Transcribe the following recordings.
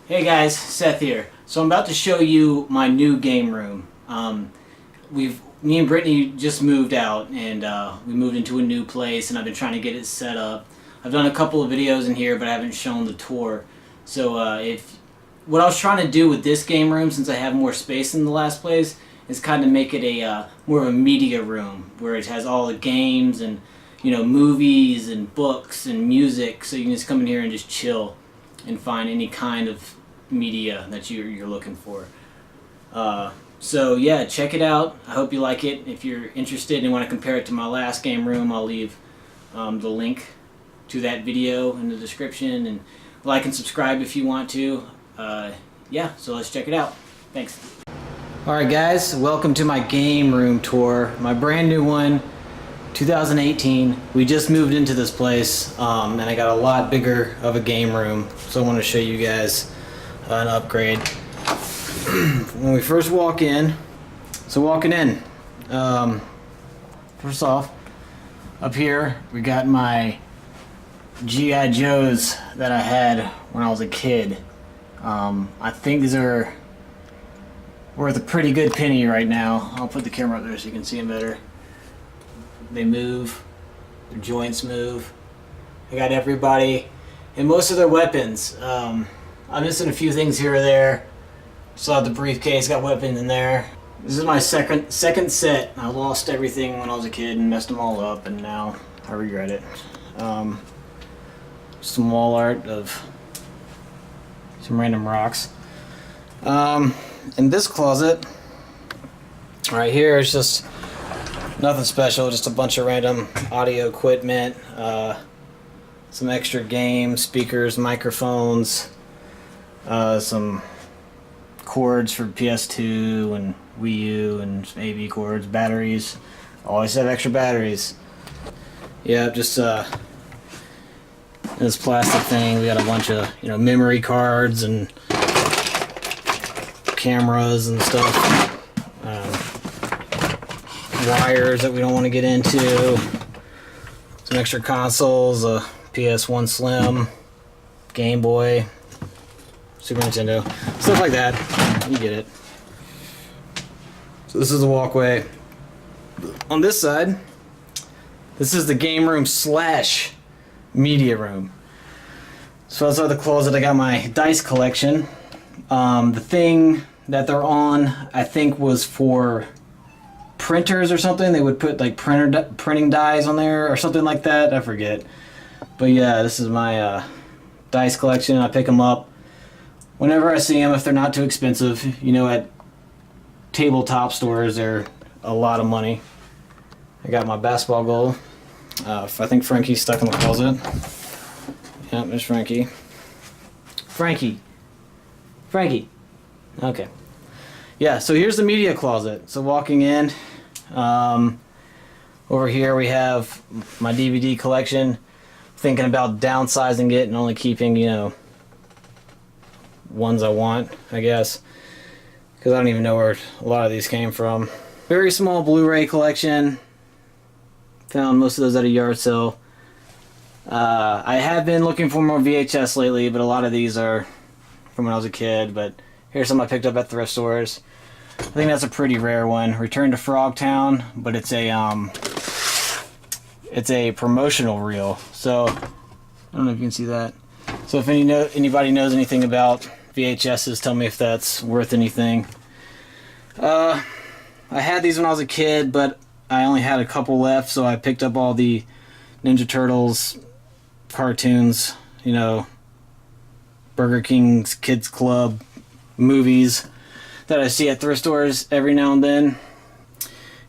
Hey guys, Seth here. So I'm about to show you my new game room. Me and Brittany just moved out and we moved into a new place and I've been trying to get it set up. I've done a couple of videos in here but I haven't shown the tour. So what I was trying to do with this game room, since I have more space in the last place, is kind of make it a more of a media room where it has all the games and movies and books and music, so you can just come in here and just chill and find any kind of media that you're looking for. So yeah, check it out. I hope you like it. If you're interested and want to compare it to my last game room, I'll leave the link to that video in the description, and like and subscribe if you want to. Yeah, so let's check it out. Thanks. Alright guys, welcome to my game room tour. My brand new one, 2018. We just moved into this place and I got a lot bigger of a game room, so I want to show you guys an upgrade. When we first walk in, first off, up here we got my G.I. Joes that I had when I was a kid. I think these are worth a pretty good penny right now. I'll put the camera up there so you can see them better. They move, their joints move. I got everybody and most of their weapons. I'm missing a few things here or there. Still have the briefcase, got weapons in there. This is my second set. I lost everything when I was a kid and messed them all up, and now I regret it. Some wall art of some random rocks. In this closet right here is just nothing special, just a bunch of random audio equipment, some extra games, speakers, microphones, some cords for PS2 and Wii U, and some AV cords, batteries. Always have extra batteries. Yeah, just this plastic thing. We got a bunch of memory cards and cameras and stuff. Wires that we don't want to get into. Some extra consoles, a PS1 Slim, Game Boy, Super Nintendo, stuff like that. You get it. So this is the walkway. On this side, this is the game room slash media room. So outside the closet, I got my dice collection. The thing that they're on, I think, was for printers or something. They would put like printing dies on there or something like that. I forget. But yeah, this is my dice collection. I pick them up whenever I see them, if they're not too expensive. At tabletop stores, they're a lot of money. I got my basketball goal. I think Frankie's stuck in the closet. Yep, there's Frankie. Frankie. Okay. Yeah, so here's the media closet. So walking in, over here we have my DVD collection. Thinking about downsizing it and only keeping, ones I want, I guess, because I don't even know where a lot of these came from. Very small Blu-ray collection. Found most of those at a yard sale. I have been looking for more VHS lately, but a lot of these are from when I was a kid. But here's some I picked up at thrift stores. I think that's a pretty rare one. Return to Frogtown, but it's a promotional reel. So I don't know if you can see that. So if anybody knows anything about VHSs, tell me if that's worth anything. I had these when I was a kid, but I only had a couple left, so I picked up all the Ninja Turtles cartoons, Burger King's Kids Club movies that I see at thrift stores every now and then.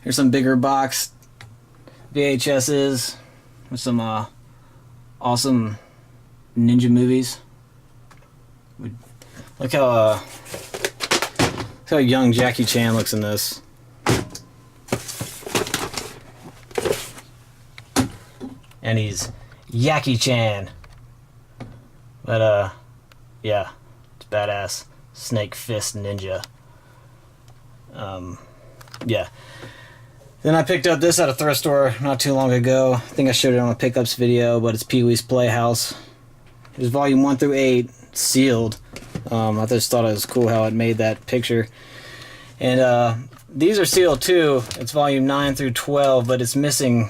Here's some bigger box VHSs with some awesome ninja movies. Look how young Jackie Chan looks in this. And he's Yaki Chan. But yeah, it's badass. Snake Fist Ninja. Yeah. Then I picked up this at a thrift store not too long ago. I think I showed it on a pickups video, but it's Pee-wee's Playhouse. It was volume 1 through 8, sealed. I just thought it was cool how it made that picture. And these are sealed too. It's volume 9 through 12, but it's missing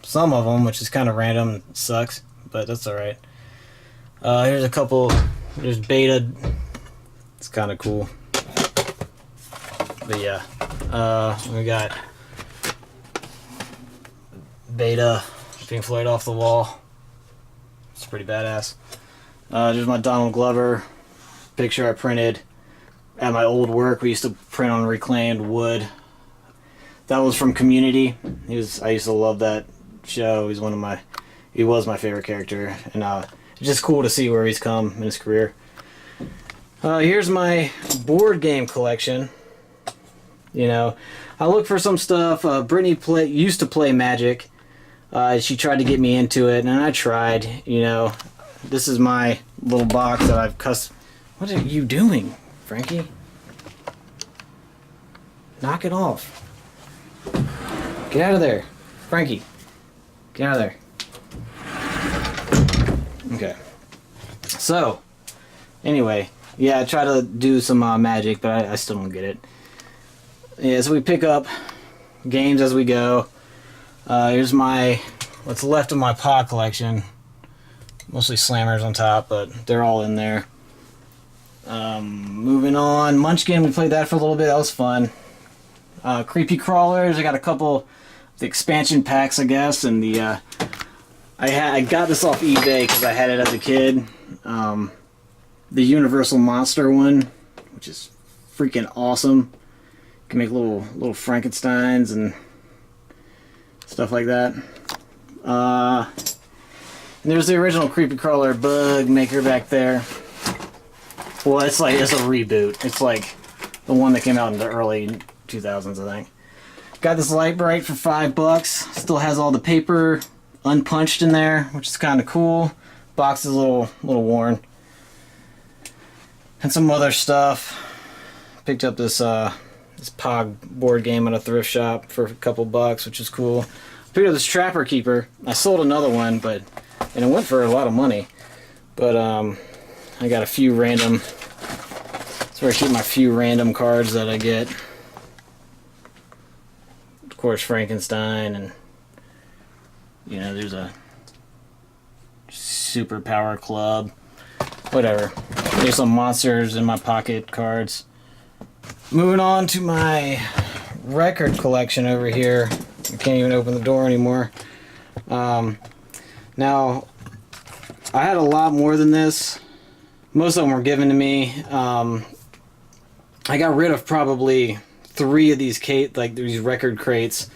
some of them, which is kind of random. It sucks, but that's alright. Here's a couple. There's Beta. It's kind of cool. But yeah, we got Beta, Pink Floyd Off the Wall. It's pretty badass. There's my Donald Glover picture I printed at my old work. We used to print on reclaimed wood. That was from Community. I used to love that show. He was my favorite character, and it's just cool to see where he's come in his career. Here's my board game collection. You know, I look for some stuff. Brittany used to play Magic. She tried to get me into it, and I tried. You know, this is my little box that I've custom. What are you doing, Frankie? Knock it off. Get out of there, Frankie. Get out of there. Okay. So, anyway, yeah, I try to do some Magic, but I still don't get it. Yeah, so we pick up games as we go. Here's what's left of my pod collection. Mostly slammers on top, but they're all in there. Moving on, Munchkin, we played that for a little bit. That was fun. Creepy Crawlers, I got a couple of the expansion packs, I guess, and I got this off eBay because I had it as a kid. The Universal Monster one, which is freaking awesome. You can make little Frankensteins and stuff like that. And there's the original Creepy Crawler Bug Maker back there. Well, it's a reboot. It's like the one that came out in the early 2000s, I think. Got this Light Bright for $5. Still has all the paper unpunched in there, which is kind of cool. Box is a little worn. And some other stuff. Picked up this Pog board game at a thrift shop for a couple bucks, which is cool. Picked up this Trapper Keeper. I sold another one, and it went for a lot of money. But I got a few random. That's where I keep my few random cards that I get. Of course, Frankenstein, and you know, there's a Super Power Club. Whatever. There's some monsters in my pocket cards. Moving on to my record collection over here. I can't even open the door anymore. Now, I had a lot more than this. Most of them were given to me. I got rid of probably 3 of these these record crates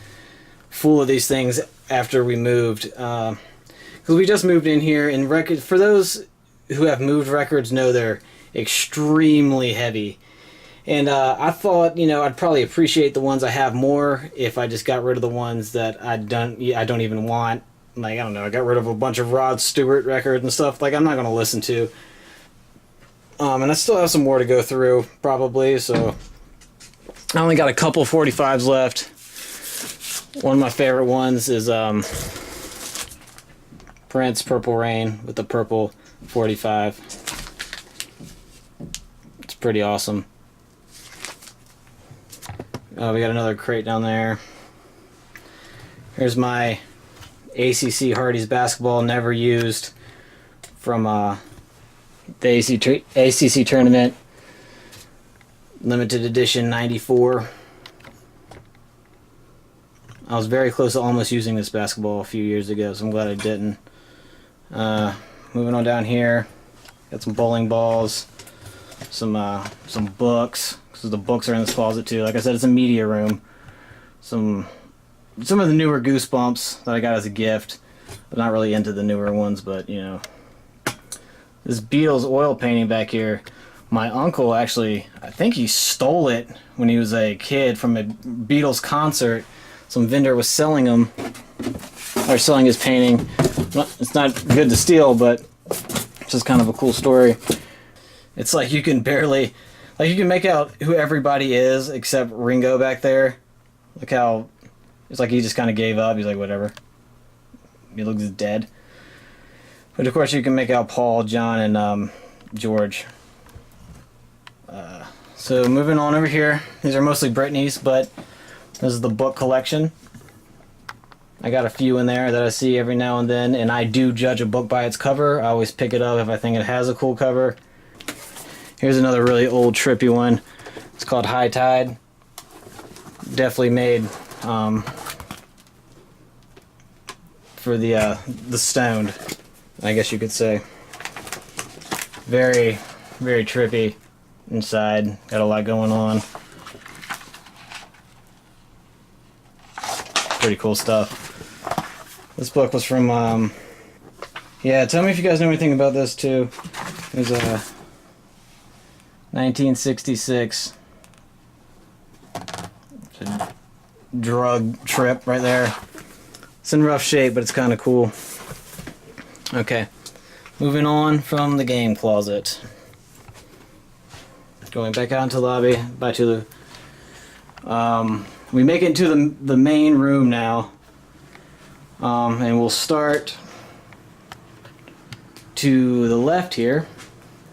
full of these things after we moved. Because we just moved in here, and for those who have moved records know they're extremely heavy. And I thought, you know, I'd probably appreciate the ones I have more if I just got rid of the ones that I don't even want. Like, I don't know, I got rid of a bunch of Rod Stewart records and stuff like I'm not going to listen to. And I still have some more to go through, probably, so I only got a couple 45s left. One of my favorite ones is Prince, Purple Rain, with the purple 45. It's pretty awesome. We got another crate down there. Here's my ACC Hardy's basketball, never used, from the ACC tournament, limited edition 94. I was very close to almost using this basketball a few years ago, so I'm glad I didn't. Moving on down here, got some bowling balls, some books, because the books are in this closet too. Like I said, it's a media room. Some of the newer Goosebumps that I got as a gift. I'm not really into the newer ones, but you know. This Beatles oil painting back here, my uncle actually, I think he stole it when he was a kid from a Beatles concert. Some vendor was selling him, or selling his painting. It's not good to steal, but it's just kind of a cool story. It's like you can make out who everybody is except Ringo back there. Look how, it's like he just kind of gave up. He's like, whatever. He looks dead. But of course you can make out Paul, John, and George. So moving on over here, these are mostly Brittany's, but this is the book collection. I got a few in there that I see every now and then, and I do judge a book by its cover. I always pick it up if I think it has a cool cover. Here's another really old trippy one. It's called High Tide. Definitely made for the stoned, I guess you could say. Very, very trippy inside. Got a lot going on. Pretty cool stuff. This book was from, yeah, tell me if you guys know anything about this too. It was 1966. It's a drug trip right there. It's in rough shape, but it's kind of cool. Okay, moving on from the game closet. Going back out into the lobby, back to the... we make it into the main room now. And we'll start to the left here.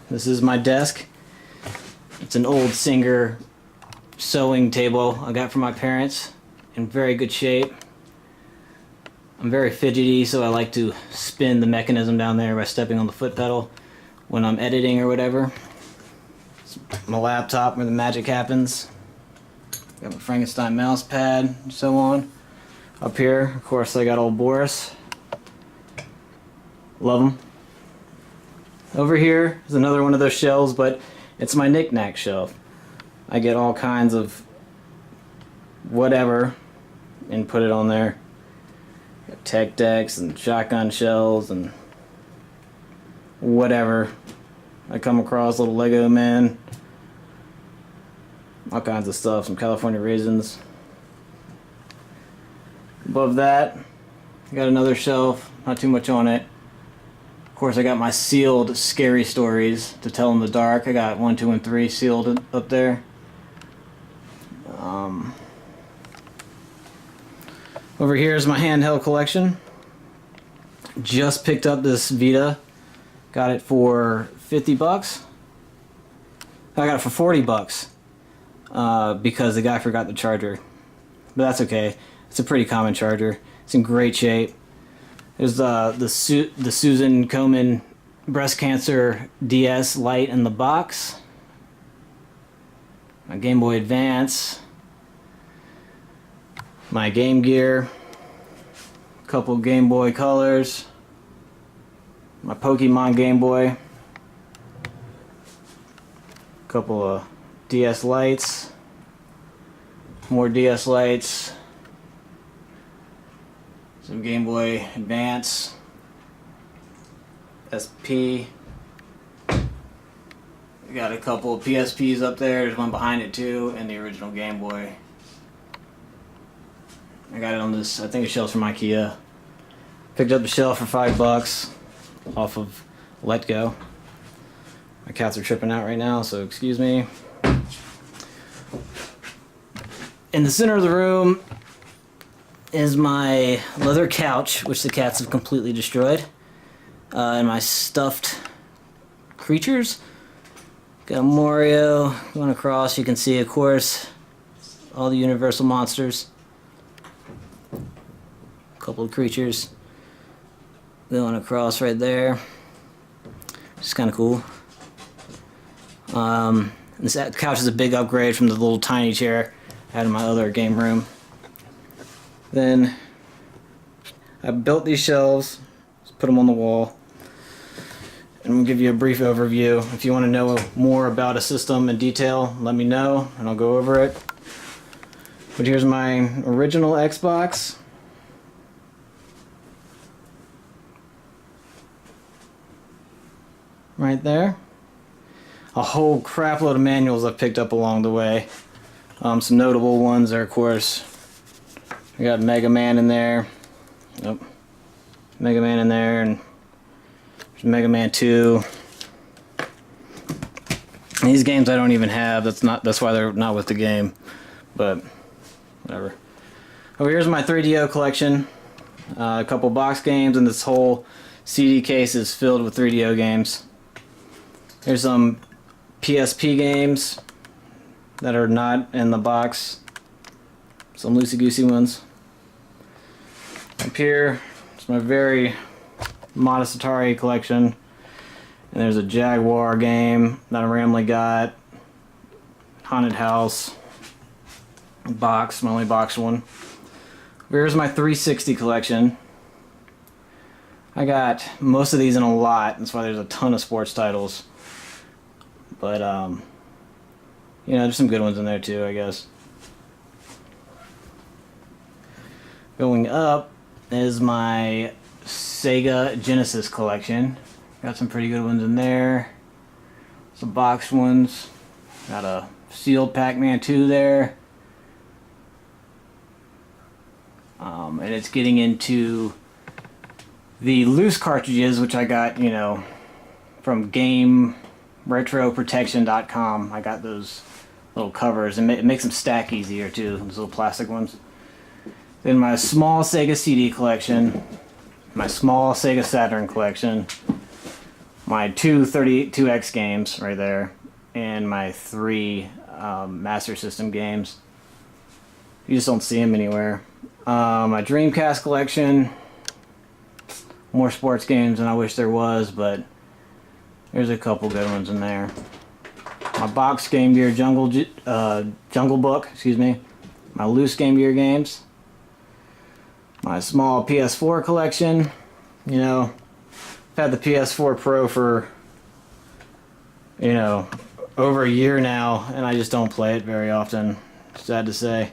This is my desk. It's an old Singer sewing table I got from my parents, in very good shape. I'm very fidgety, so I like to spin the mechanism down there by stepping on the foot pedal when I'm editing or whatever. It's my laptop where the magic happens. Got my Frankenstein mouse pad and so on. Up here, of course, I got old Boris. Love him. Over here is another one of those shelves, but it's my knick-knack shelf. I get all kinds of whatever and put it on there. Got tech decks and shotgun shells and whatever I come across, little Lego men, all kinds of stuff, some California raisins. Above that, I got another shelf, not too much on it. Of course, I got my sealed scary stories to tell in the dark. I got 1, 2, and 3 sealed up there. Over here is my handheld collection. Just picked up this Vita. Got it for 50 bucks. I got it for 40 bucks because the guy forgot the charger. But that's okay. It's a pretty common charger. It's in great shape. There's the Susan Komen Breast Cancer DS Lite in the box. My Game Boy Advance. My Game Gear. A couple Game Boy Colors. My Pokemon Game Boy. A couple of DS Lites. More DS Lites. Some Game Boy Advance, SP. We got a couple of PSPs up there. There's one behind it too, and the original Game Boy. I got it on this, I think a shelf from IKEA. Picked up the shelf for $5 off of Letgo. My cats are tripping out right now, so excuse me. In the center of the room is my leather couch, which the cats have completely destroyed, and my stuffed creatures. Got Mario going across. You can see, of course, all the Universal monsters. A couple of creatures going across right there. It's kind of cool. This couch is a big upgrade from the little tiny chair I had in my other game room. Then I built these shelves, just put them on the wall, and I'm going to give you a brief overview. If you want to know more about a system in detail, let me know and I'll go over it. But here's my original Xbox. Right there. A whole crap load of manuals I've picked up along the way. Some notable ones are, of course, I got Mega Man in there. Nope. Mega Man in there, and there's Mega Man 2. And these games I don't even have. That's why they're not with the game. But whatever. Over here's my 3DO collection. A couple box games, and this whole CD case is filled with 3DO games. Here's some PSP games that are not in the box. Some loosey-goosey ones. Up here, it's my very modest Atari collection. And there's a Jaguar game that I randomly got. Haunted House. Box, my only box one. Here's my 360 collection. I got most of these in a lot. That's why there's a ton of sports titles. But, you know, there's some good ones in there too, I guess. Going up is my Sega Genesis collection. Got some pretty good ones in there. Some boxed ones. Got a sealed Pac-Man 2 there. And it's getting into the loose cartridges, which I got, you know, from GameRetroProtection.com. I got those little covers, and it makes them stack easier too, those little plastic ones. Then my small Sega CD collection, my small Sega Saturn collection, my two 32X games right there, and my 3 Master System games. You just don't see them anywhere. My Dreamcast collection, more sports games than I wish there was, but there's a couple good ones in there. My box Game Gear Jungle Book, excuse me. My loose Game Gear games. My small PS4 collection. You know, I've had the PS4 Pro for, you know, over a year now, and I just don't play it very often. Sad to say.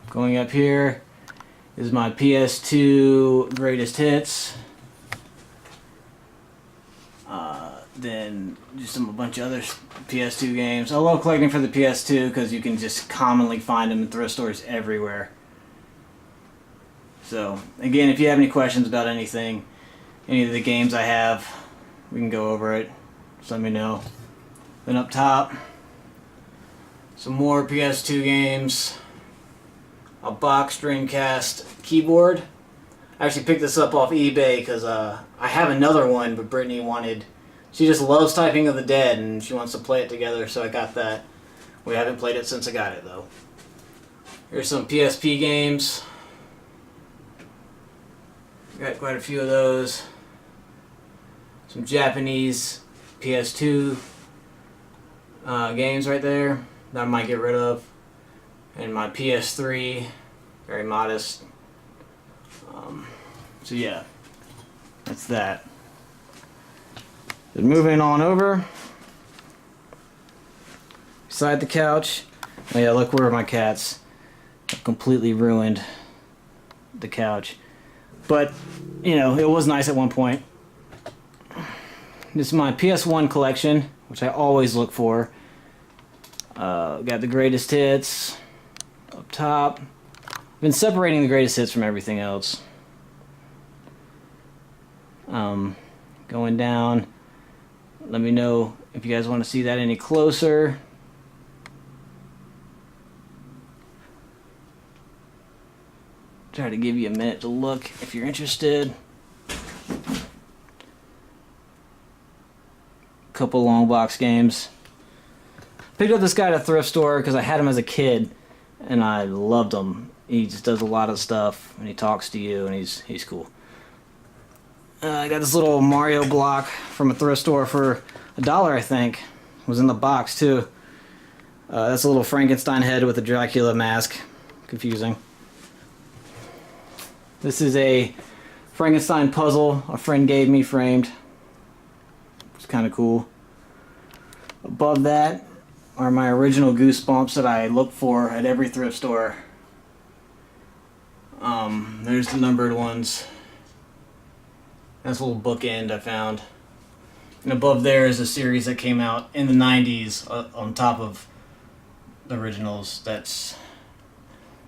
Going up here is my PS2 Greatest Hits. Then just a bunch of other PS2 games. I love collecting for the PS2 because you can just commonly find them in thrift stores everywhere. So, again, if you have any questions about anything, any of the games I have, we can go over it. Just let me know. Then up top, some more PS2 games. A box Dreamcast keyboard. I actually picked this up off eBay because I have another one, but Brittany wanted... She just loves Typing of the Dead, and she wants to play it together, so I got that. We haven't played it since I got it, though. Here's some PSP games. Got quite a few of those. Some Japanese PS2 games right there that I might get rid of. And my PS3, very modest. So yeah, that's that. Then moving on over, beside the couch. Oh yeah, look where my cats have completely ruined the couch. But, you know, it was nice at one point. This is my PS1 collection, which I always look for. Got the greatest hits up top. I've been separating the greatest hits from everything else. Going down. Let me know if you guys want to see that any closer. Try to give you a minute to look if you're interested. Couple long box games. Picked up this guy at a thrift store because I had him as a kid and I loved him. He just does a lot of stuff and he talks to you and he's cool. I got this little Mario block from a thrift store for $1, I think. It was in the box too. That's a little Frankenstein head with a Dracula mask. Confusing. This is a Frankenstein puzzle a friend gave me framed. It's kind of cool. Above that are my original Goosebumps that I look for at every thrift store. There's the numbered ones. That's a little bookend I found. And above there is a series that came out in the 90s on top of the originals. That's...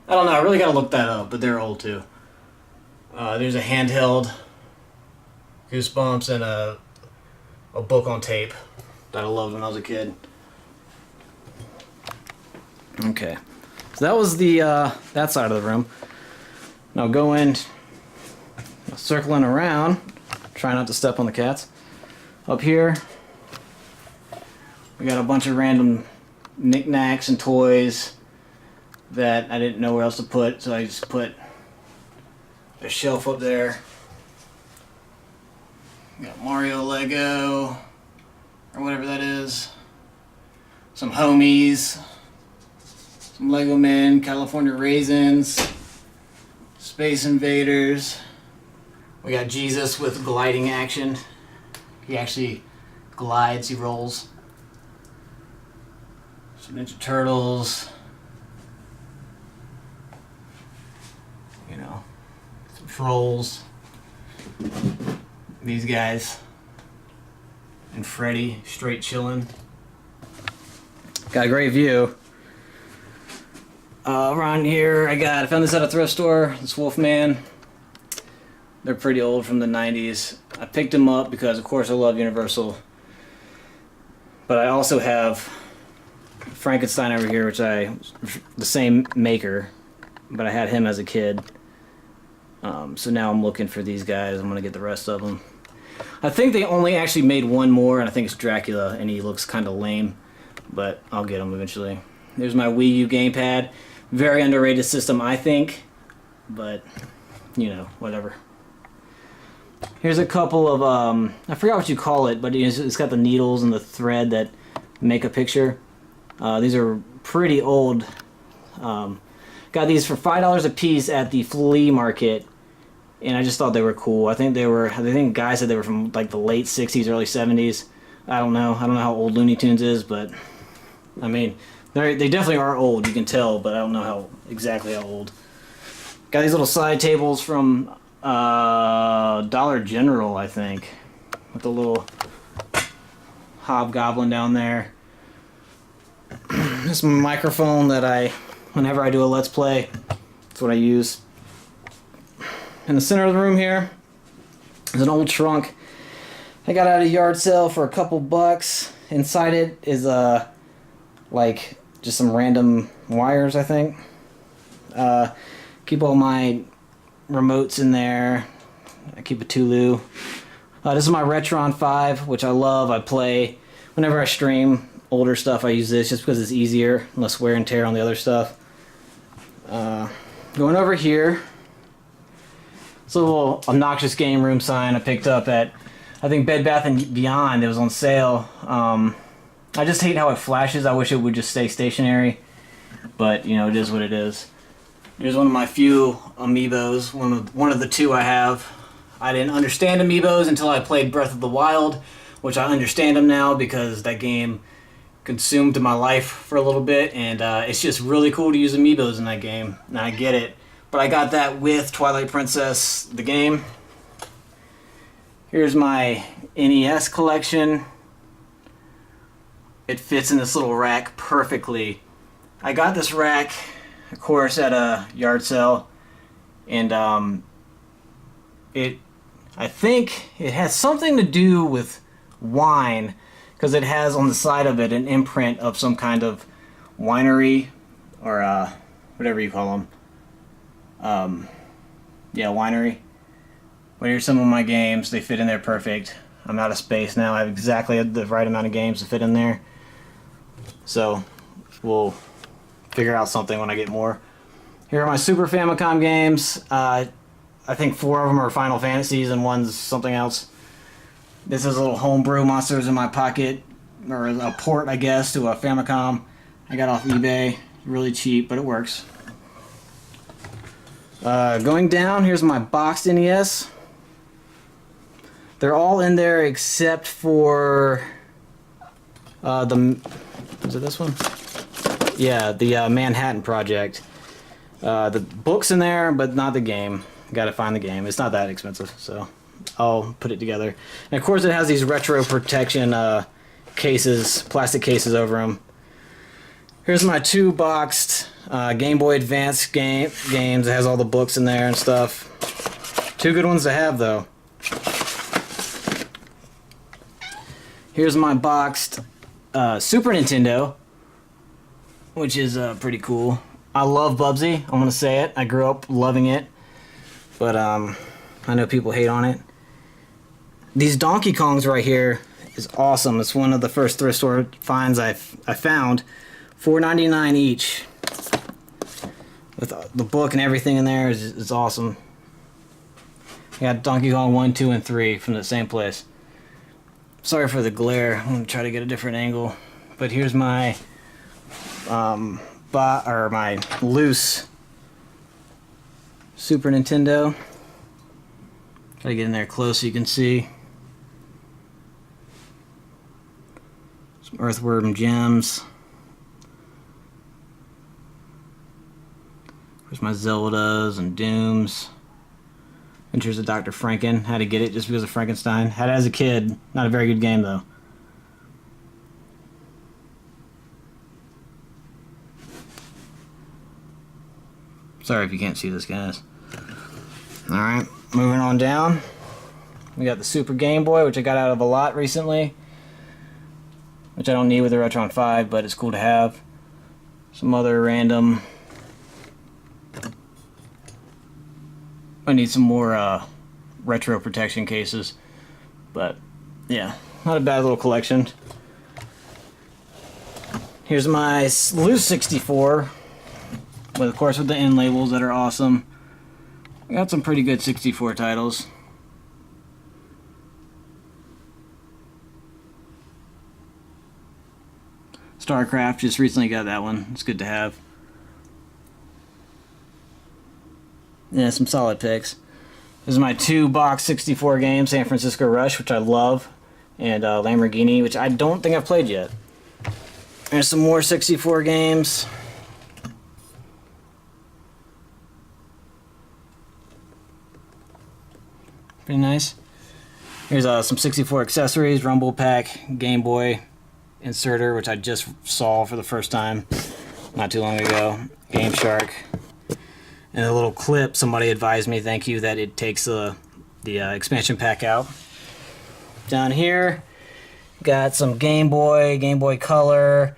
I don't know, I really gotta look that up, but they're old too. There's a handheld Goosebumps and a book on tape that I loved when I was a kid. Okay, so that was the that side of the room. Now going, circling around, try not to step on the cats. Up here, We got a bunch of random knickknacks and toys that I didn't know where else to put, so I just put a shelf up there. We got Mario Lego, or whatever that is. Some homies. Some Lego Men, California Raisins, Space Invaders. We got Jesus with gliding action. He actually glides, he rolls. Some Ninja Turtles. You know, some Trolls. These guys. And Freddy, straight chilling. Got a great view. Around here, I found this at a thrift store. This Wolfman. They're pretty old, from the 90s. I picked them up because, of course, I love Universal. But I also have Frankenstein over here, the same maker, but I had him as a kid. So now I'm looking for these guys. I'm gonna get the rest of them. I think they only actually made one more, and I think it's Dracula, and he looks kind of lame, but I'll get him eventually. There's my Wii U gamepad. Very underrated system, I think, but, you know, whatever. Here's a couple of, I forgot what you call it, but it's got the needles and the thread that make a picture. These are pretty old. Got these for $5 a piece at the flea market, and I just thought they were cool. I think guys said they were from like the late 60s, early 70s. I don't know how old Looney Tunes is, but I mean, they definitely are old, you can tell, but I don't know exactly how old. Got these little side tables from Dollar General, I think, with the little hobgoblin down there. This microphone that whenever I do a Let's Play, that's what I use. In the center of the room here is an old trunk I got at a yard sale for a couple bucks. Inside it is like just some random wires, I think. Keep all my remotes in there. I keep a Tulu. This is my Retron 5, which I love. I play whenever I stream older stuff. I use this just because it's easier, less wear and tear on the other stuff. Going over here, it's a little obnoxious game room sign I picked up at, I think, Bed Bath & Beyond. It was on sale. I just hate how it flashes. I wish it would just stay stationary, but you know, it is what it is. Here's one of my few amiibos, one of the two I have. I didn't understand amiibos until I played Breath of the Wild, which I understand them now because that game consumed my life for a little bit, and it's just really cool to use amiibos in that game, and I get it. But I got that with Twilight Princess, the game. Here's my NES collection. It fits in this little rack perfectly. I got this rack, of course, at a yard sale, and I think it has something to do with wine, because it has on the side of it an imprint of some kind of winery, or whatever you call them. Yeah, winery. But here's some of my games. They fit in there perfect. I'm out of space now. I have exactly the right amount of games to fit in there. So we'll figure out something when I get more. Here are my Super Famicom games. I think 4 of them are Final Fantasies and one's something else. This is a little homebrew Monsters in My Pocket, or a port, I guess, to a Famicom. I got off eBay. Really cheap, but it works. Going down, here's my boxed NES. They're all in there except for is it this one? Yeah, the Manhattan Project. The book's in there, but not the game. Gotta find the game. It's not that expensive, so I'll put it together. And of course it has these retro protection cases, plastic cases over them. Here's my 2 boxed Game Boy Advance games. It has all the books in there and stuff. 2 good ones to have, though. Here's my boxed Super Nintendo, which is pretty cool. I love Bubsy. I'm gonna say it. I grew up loving it, but I know people hate on it. These Donkey Kongs right here, is awesome. It's one of the first thrift store finds I found. $4.99 each. With the book and everything in there is awesome. I got Donkey Kong 1, 2, and 3 from the same place. Sorry for the glare. I'm gonna try to get a different angle. But here's my my loose Super Nintendo. Try to get in there close so you can see. Some Earthworm Gems. There's my Zeldas and Dooms. Adventures of Dr. Franken. Had to get it just because of Frankenstein. Had it as a kid. Not a very good game though. Sorry if you can't see this, guys. Alright, moving on down. We got the Super Game Boy, which I got out of a lot recently. Which I don't need with the Retron 5, but it's cool to have. Some other random... I need some more retro protection cases. But, yeah, not a bad little collection. Here's my loose 64. But of course with the end labels that are awesome. I got some pretty good 64 titles. StarCraft, just recently got that one. It's good to have. Yeah, some solid picks. This is my 2-box 64 games, San Francisco Rush, which I love, and Lamborghini, which I don't think I've played yet. There's some more 64 games. Pretty nice. Here's some 64 accessories, Rumble Pack, Game Boy inserter, which I just saw for the first time not too long ago, Game Shark. And a little clip, somebody advised me, thank you, that it takes the expansion pack out. Down here, got some Game Boy, Game Boy Color,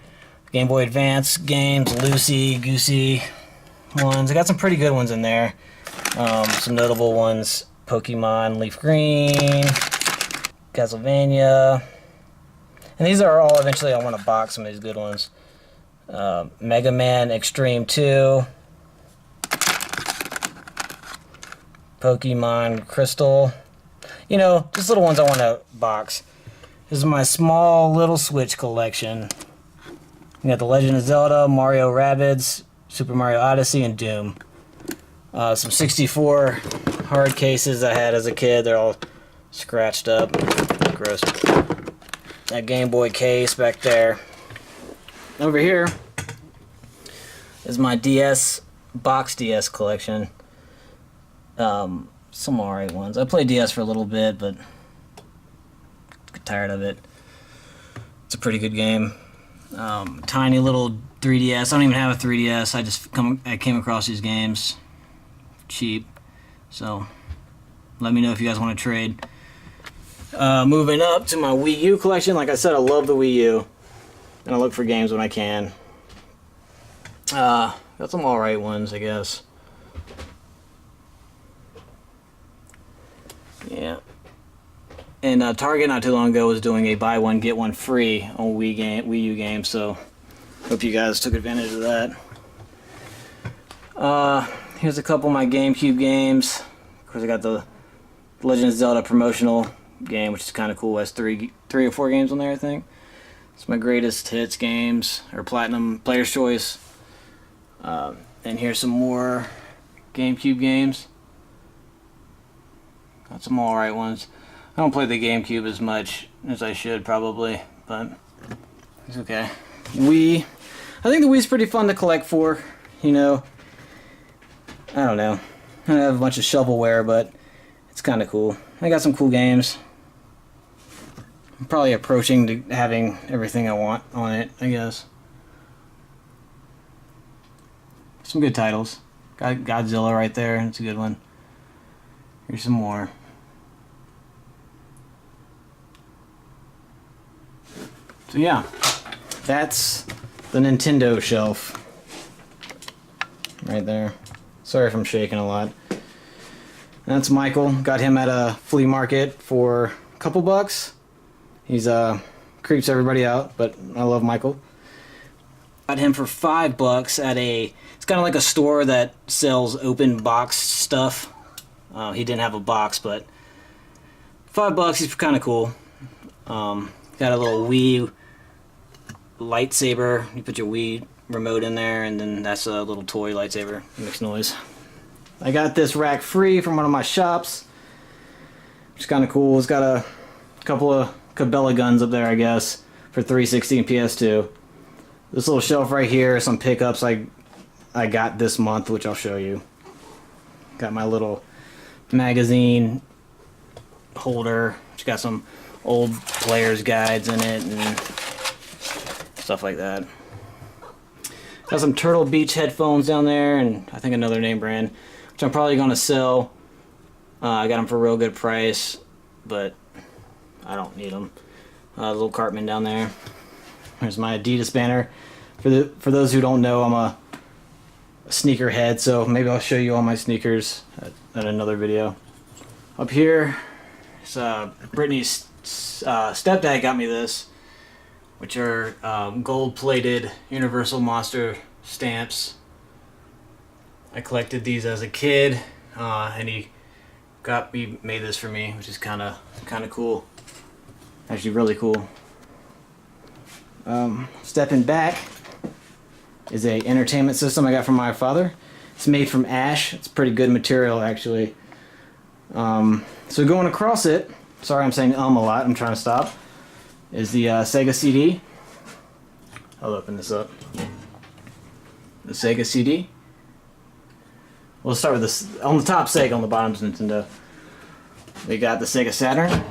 Game Boy Advance games, Loosey Goosey ones. I got some pretty good ones in there. Some notable ones. Pokemon Leaf Green, Castlevania, and these are all eventually I want to box some of these good ones. Mega Man Extreme 2, Pokemon Crystal, you know, just little ones I want to box. This is my small little Switch collection. We got The Legend of Zelda, Mario Rabbids, Super Mario Odyssey, and Doom. Some 64 hard cases I had as a kid. They're all scratched up. Gross. That Game Boy case back there. Over here is my DS, box DS collection. Some alright ones. I played DS for a little bit, but got tired of it. It's a pretty good game. Tiny little 3DS. I don't even have a 3DS. I came across these games cheap. So, let me know if you guys want to trade. Moving up to my Wii U collection. Like I said, I love the Wii U. And I look for games when I can. Got some alright ones, I guess. Yeah. And Target not too long ago was doing a buy one, get one free on Wii U games. So, hope you guys took advantage of that. Here's a couple of my GameCube games. Of course, I got the Legend of Zelda promotional game, which is kind of cool. It has three or four games on there, I think. It's my greatest hits games, or Platinum Player's Choice. And here's some more GameCube games. Got some alright ones. I don't play the GameCube as much as I should, probably, but it's okay. Wii. I think the Wii's pretty fun to collect for, you know. I don't know. I have a bunch of shovelware, but it's kind of cool. I got some cool games. I'm probably approaching to having everything I want on it, I guess. Some good titles. Got Godzilla right there. It's a good one. Here's some more. So yeah, that's the Nintendo shelf. Right there. Sorry if I'm shaking a lot. That's Michael. Got him at a flea market for a couple bucks. He's creeps everybody out, but I love Michael. Got him for $5 at it's kind of like a store that sells open box stuff. He didn't have a box, but $5, he's kind of cool. Got a little Wii lightsaber. You put your Wii remote in there, and then that's a little toy lightsaber. It makes noise. I got this rack free from one of my shops, which is kind of cool. It's got a couple of Cabela guns up there, I guess, for 360 and PS2. This little shelf right here, some pickups I got this month, which I'll show you. Got my little magazine holder, which got some old players guides in it and stuff like that. Got some Turtle Beach headphones down there, and I think another name brand, which I'm probably going to sell. I got them for a real good price, but I don't need them. Little Cartman down there. There's my Adidas banner. For those who don't know, I'm a sneakerhead, so maybe I'll show you all my sneakers at another video. Up here, Brittany's stepdad got me this, which are gold-plated Universal Monster stamps. I collected these as a kid, and he made this for me, which is kind of cool. Actually, really cool. Stepping back is a entertainment system I got from my father. It's made from ash. It's pretty good material, actually. So going across it, sorry I'm saying a lot, I'm trying to stop, is the Sega CD. I'll open this up. The Sega CD. We'll start with this. On the top, Sega, on the bottom is Nintendo. We got the Sega Saturn.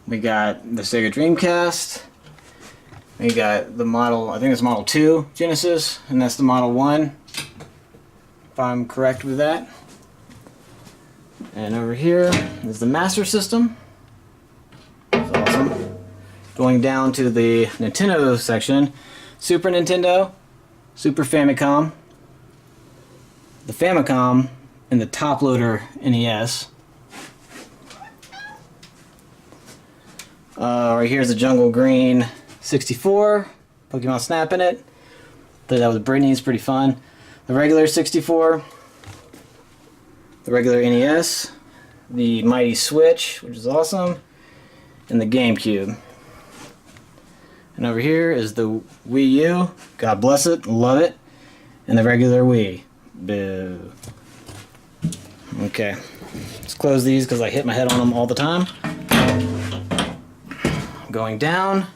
We got the Sega Dreamcast. We got the model, I think it's Model 2 Genesis, and that's the Model 1, if I'm correct with that. And over here is the Master System. That's awesome. Going down to the Nintendo section, Super Nintendo, Super Famicom, the Famicom, and the top loader NES. Right here's the Jungle Green 64, Pokemon Snap in it. Thought that was Brittany's, pretty fun. The regular 64, the regular NES, the Mighty Switch, which is awesome, and the GameCube. And over here is the Wii U, God bless it, love it, and the regular Wii. Boo. Okay, let's close these because I hit my head on them all the time. Going down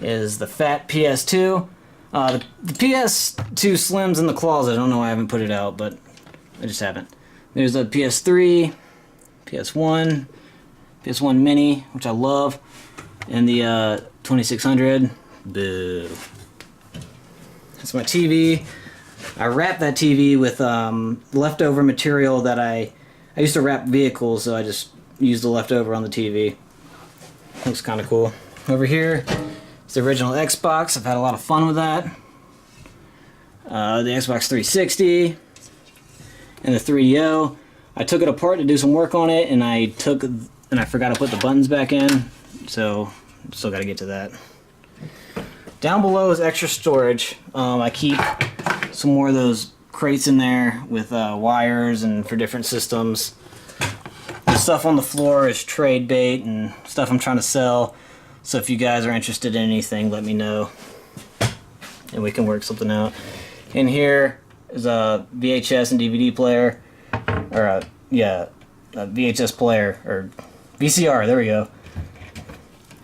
is the fat PS2. The PS2 Slim's in the closet. I don't know why I haven't put it out, but I just haven't. There's a PS3, PS1, PS1 Mini, which I love, and the 2600. Boo. That's my TV. I wrapped that TV with leftover material that I used to wrap vehicles, so I just used the leftover on the TV. Looks kind of cool. Over here, it's the original Xbox. I've had a lot of fun with that. The Xbox 360 and the 3DO. I took it apart to do some work on it, and I forgot to put the buttons back in, so still got to get to that. Down below is extra storage. I keep some more of those crates in there with wires and for different systems. The stuff on the floor is trade bait and stuff I'm trying to sell. So if you guys are interested in anything, let me know, and we can work something out. In here is a VHS and DVD player, or a VHS player, or VCR, there we go.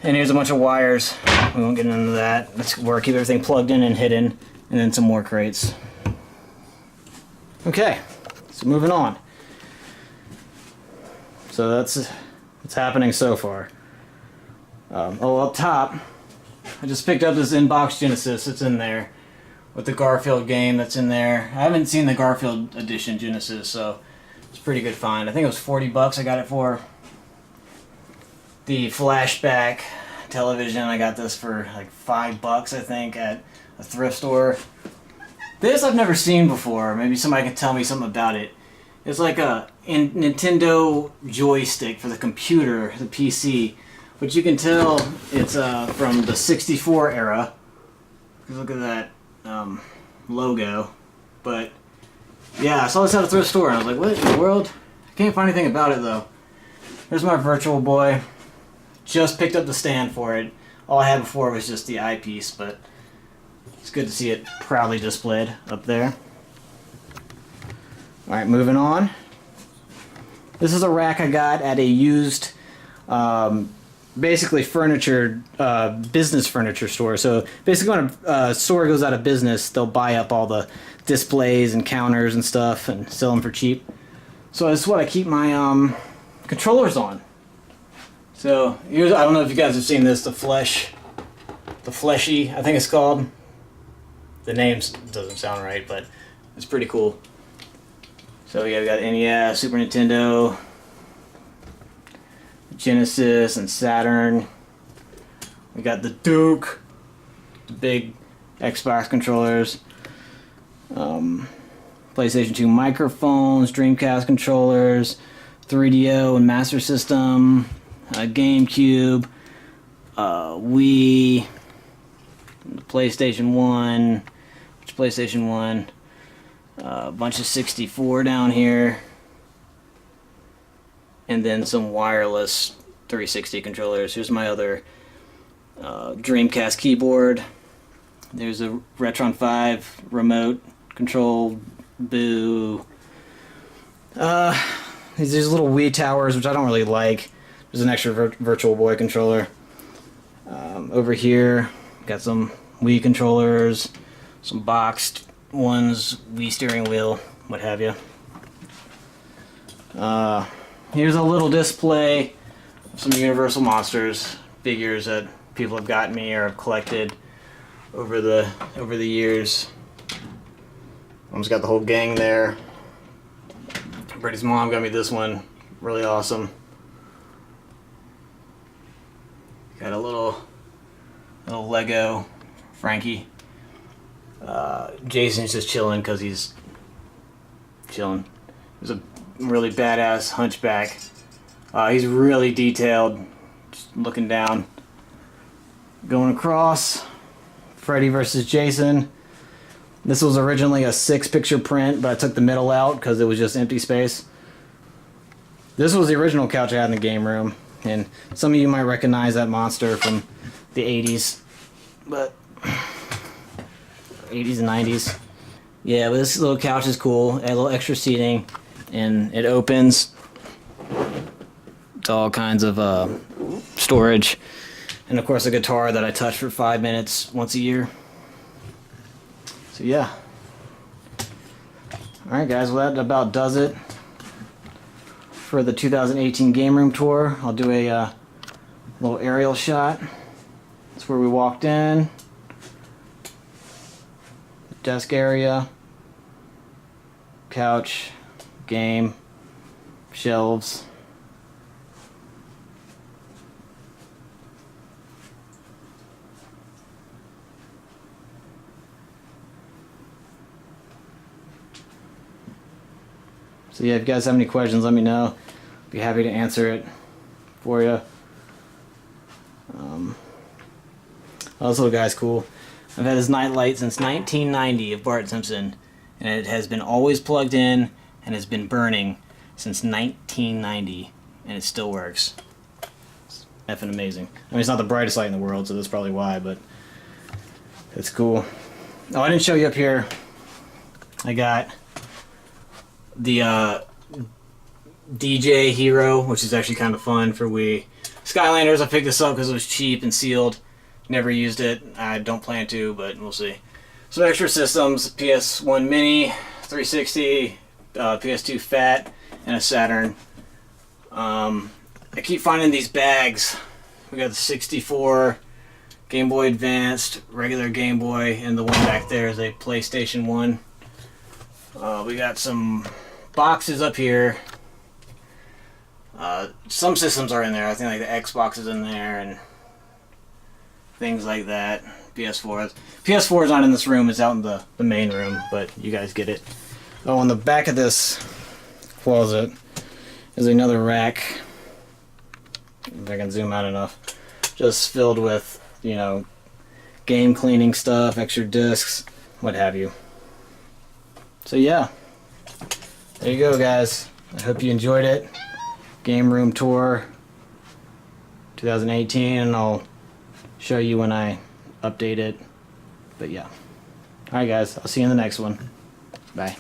And here's a bunch of wires. We won't get into that. That's where I keep everything plugged in and hidden, and then some more crates. Okay, so moving on. So that's what's happening so far. Up top, I just picked up this Inbox Genesis. It's in there with the Garfield game that's in there. I haven't seen the Garfield edition Genesis, so it's a pretty good find. I think it was $40 I got it for. The flashback television, I got this for like $5 I think at a thrift store. This I've never seen before. Maybe somebody can tell me something about it. It's like a Nintendo joystick for the computer, the PC, but you can tell it's from the 64 era. Look at that logo. But yeah, I saw this at a thrift store and I was like, what in the world? I can't find anything about it though. There's my Virtual Boy. Just picked up the stand for it. All I had before was just the eyepiece, but it's good to see it proudly displayed up there. Alright, moving on. This is a rack I got at a used, basically furniture, business furniture store. So basically when a store goes out of business, they'll buy up all the displays and counters and stuff and sell them for cheap. So this is what I keep my controllers on. So here's, I don't know if you guys have seen this, the Fleshy, I think it's called. The name doesn't sound right, but it's pretty cool. So yeah, we got NES, Super Nintendo, Genesis, and Saturn. We got the Duke, the big Xbox controllers, PlayStation 2 microphones, Dreamcast controllers, 3DO and Master System, GameCube, Wii, PlayStation 1, PlayStation 1, a bunch of 64 down here, and then some wireless 360 controllers. Here's my other Dreamcast keyboard. There's a Retron 5 remote control. Boo. These little Wii towers, which I don't really like. There's an extra Virtual Boy controller. Over here, got some Wii controllers, some boxed ones, Wii steering wheel, what have you. Here's a little display of some Universal Monsters figures that people have gotten me or have collected over the years. Mom's got the whole gang there. Brady's mom got me this one, really awesome. Got a little Lego Frankie. Jason's just chilling because he's chilling. He's a really badass hunchback. He's really detailed, just looking down. Going across, Freddy versus Jason. This was originally a 6-picture print, but I took the middle out because it was just empty space. This was the original couch I had in the game room, and some of you might recognize that monster from the 80s, but 80s and 90s. Yeah, but this little couch is cool. It had a little extra seating, and it opens to all kinds of storage. And of course a guitar that I touch for 5 minutes once a year. So yeah. Alright guys, well that about does it for the 2018 Game Room Tour. I'll do a little aerial shot. That's where we walked in. Desk area. Couch. Game. Shelves. So yeah, if you guys have any questions, let me know. Be happy to answer it for you. Oh, this little guy's cool. I've had this nightlight since 1990 of Bart Simpson, and it has been always plugged in and has been burning since 1990, and it still works. It's effing amazing. I mean, it's not the brightest light in the world, so that's probably why, but it's cool. Oh, I didn't show you up here. I got the DJ Hero, which is actually kind of fun for Wii. Skylanders, I picked this up because it was cheap and sealed. Never used it. I don't plan to, but we'll see. Some extra systems: PS1 Mini, 360, PS2 Fat, and a Saturn. I keep finding these bags. We got the 64, Game Boy Advanced, regular Game Boy, and the one back there is a PlayStation 1. We got some boxes up here. Some systems are in there. I think like the Xbox is in there and things like that. PS4. PS4 is not in this room. It's out in the main room, but you guys get it. Oh, on the back of this closet is another rack if I can zoom out enough, just filled with, you know, game cleaning stuff, extra discs, what have you. So yeah, there you go, guys. I hope you enjoyed it. Game room tour 2018, and I'll show you when I update it. But yeah. Alright guys, I'll see you in the next one. Bye.